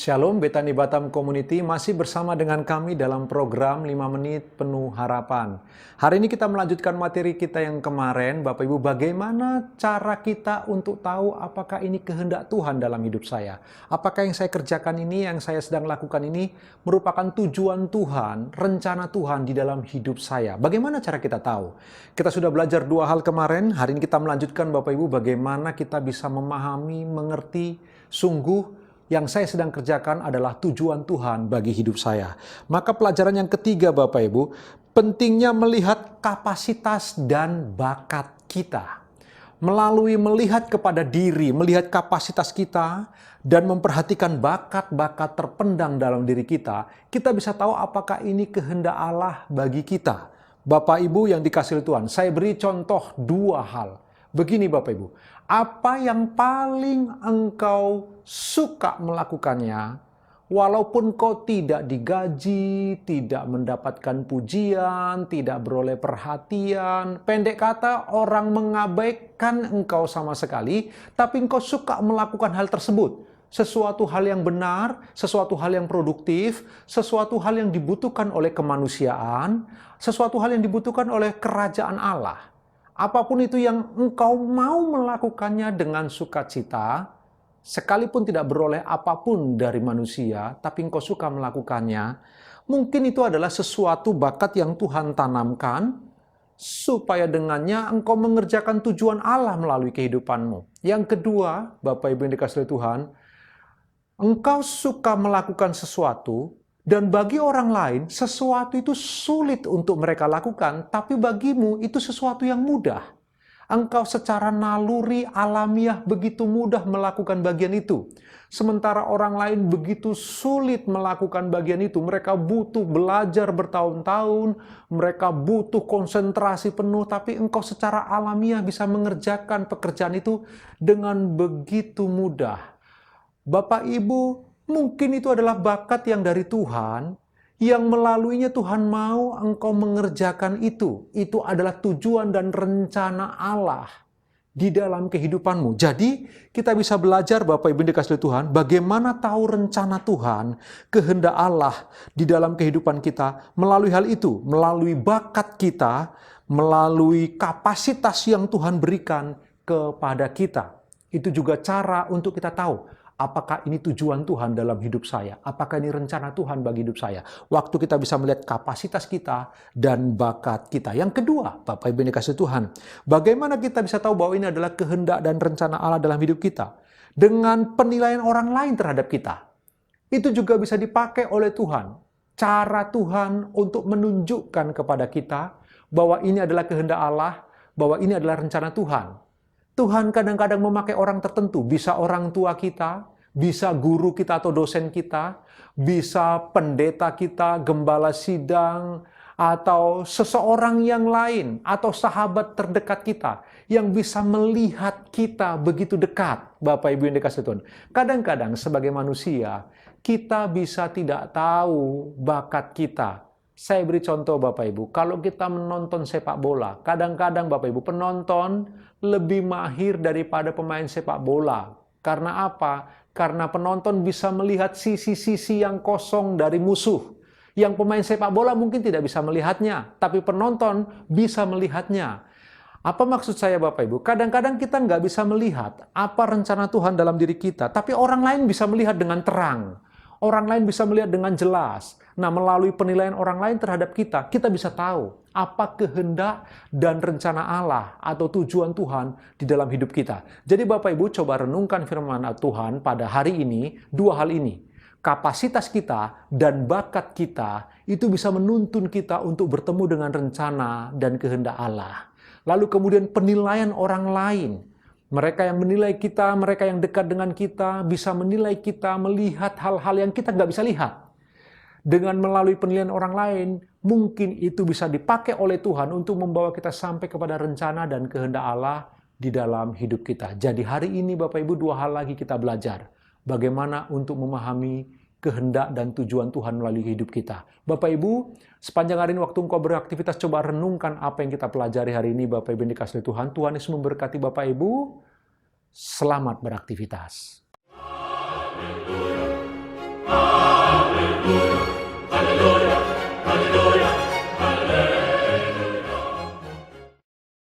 Shalom, Betani Batam Community masih bersama dengan kami dalam program 5 Menit Penuh Harapan. Hari ini kita melanjutkan materi kita yang kemarin, Bapak Ibu, bagaimana cara kita untuk tahu apakah ini kehendak Tuhan dalam hidup saya. Apakah yang saya kerjakan ini, yang saya sedang lakukan ini, merupakan tujuan Tuhan, rencana Tuhan di dalam hidup saya. Bagaimana cara kita tahu? Kita sudah belajar dua hal kemarin, hari ini kita melanjutkan Bapak Ibu, bagaimana kita bisa memahami, mengerti, sungguh, yang saya sedang kerjakan adalah tujuan Tuhan bagi hidup saya. Maka pelajaran yang ketiga Bapak Ibu, pentingnya melihat kapasitas dan bakat kita. Melalui melihat kepada diri, melihat kapasitas kita, dan memperhatikan bakat-bakat terpendam dalam diri kita, kita bisa tahu apakah ini kehendak Allah bagi kita. Bapak Ibu yang dikasihi Tuhan, saya beri contoh dua hal. Begini Bapak Ibu, apa yang paling engkau suka melakukannya, walaupun kau tidak digaji, tidak mendapatkan pujian, tidak beroleh perhatian, pendek kata orang mengabaikan engkau sama sekali, tapi engkau suka melakukan hal tersebut. Sesuatu hal yang benar, sesuatu hal yang produktif, sesuatu hal yang dibutuhkan oleh kemanusiaan, sesuatu hal yang dibutuhkan oleh kerajaan Allah. Apapun itu yang engkau mau melakukannya dengan sukacita, sekalipun tidak beroleh apapun dari manusia, tapi engkau suka melakukannya, mungkin itu adalah sesuatu bakat yang Tuhan tanamkan, supaya dengannya engkau mengerjakan tujuan Allah melalui kehidupanmu. Yang kedua, Bapak Ibu yang dikasihi Tuhan, engkau suka melakukan sesuatu, dan bagi orang lain, sesuatu itu sulit untuk mereka lakukan, tapi bagimu itu sesuatu yang mudah. Engkau secara naluri alamiah begitu mudah melakukan bagian itu. Sementara orang lain begitu sulit melakukan bagian itu. Mereka butuh belajar bertahun-tahun, mereka butuh konsentrasi penuh, tapi engkau secara alamiah bisa mengerjakan pekerjaan itu dengan begitu mudah. Bapak Ibu, mungkin itu adalah bakat yang dari Tuhan, yang melaluinya Tuhan mau engkau mengerjakan itu. Itu adalah tujuan dan rencana Allah di dalam kehidupanmu. Jadi, kita bisa belajar Bapak Ibu dikasihi Tuhan, bagaimana tahu rencana Tuhan, kehendak Allah di dalam kehidupan kita, melalui hal itu, melalui bakat kita, melalui kapasitas yang Tuhan berikan kepada kita. Itu juga cara untuk kita tahu, apakah ini tujuan Tuhan dalam hidup saya? Apakah ini rencana Tuhan bagi hidup saya? Waktu kita bisa melihat kapasitas kita dan bakat kita. Yang kedua, Bapak Ibu yang dikasihi Tuhan, bagaimana kita bisa tahu bahwa ini adalah kehendak dan rencana Allah dalam hidup kita? Dengan penilaian orang lain terhadap kita. Itu juga bisa dipakai oleh Tuhan. Cara Tuhan untuk menunjukkan kepada kita bahwa ini adalah kehendak Allah, bahwa ini adalah rencana Tuhan. Tuhan kadang-kadang memakai orang tertentu, bisa orang tua kita, bisa guru kita atau dosen kita, bisa pendeta kita, gembala sidang, atau seseorang yang lain, atau sahabat terdekat kita, yang bisa melihat kita begitu dekat, Bapak Ibu yang dikasihi Tuhan. Kadang-kadang sebagai manusia, kita bisa tidak tahu bakat kita. Saya beri contoh Bapak Ibu, kalau kita menonton sepak bola, kadang-kadang Bapak Ibu penonton lebih mahir daripada pemain sepak bola. Karena apa? Karena penonton bisa melihat sisi-sisi yang kosong dari musuh. Yang pemain sepak bola mungkin tidak bisa melihatnya, tapi penonton bisa melihatnya. Apa maksud saya Bapak Ibu? Kadang-kadang kita nggak bisa melihat apa rencana Tuhan dalam diri kita, tapi orang lain bisa melihat dengan terang. Orang lain bisa melihat dengan jelas. Nah, melalui penilaian orang lain terhadap kita, kita bisa tahu apa kehendak dan rencana Allah atau tujuan Tuhan di dalam hidup kita. Jadi Bapak Ibu coba renungkan firman Tuhan pada hari ini, dua hal ini. Kapasitas kita dan bakat kita itu bisa menuntun kita untuk bertemu dengan rencana dan kehendak Allah. Lalu kemudian penilaian orang lain. Mereka yang menilai kita, mereka yang dekat dengan kita, bisa menilai kita, melihat hal-hal yang kita nggak bisa lihat. Dengan melalui penilaian orang lain, mungkin itu bisa dipakai oleh Tuhan untuk membawa kita sampai kepada rencana dan kehendak Allah di dalam hidup kita. Jadi hari ini Bapak Ibu dua hal lagi kita belajar. Bagaimana untuk memahami kehendak dan tujuan Tuhan melalui hidup kita. Bapak Ibu, sepanjang hari ini waktu engkau beraktivitas, coba renungkan apa yang kita pelajari hari ini Bapak Ibu yang dikasihi Tuhan. Tuhan Yesus memberkati Bapak Ibu. Selamat beraktivitas.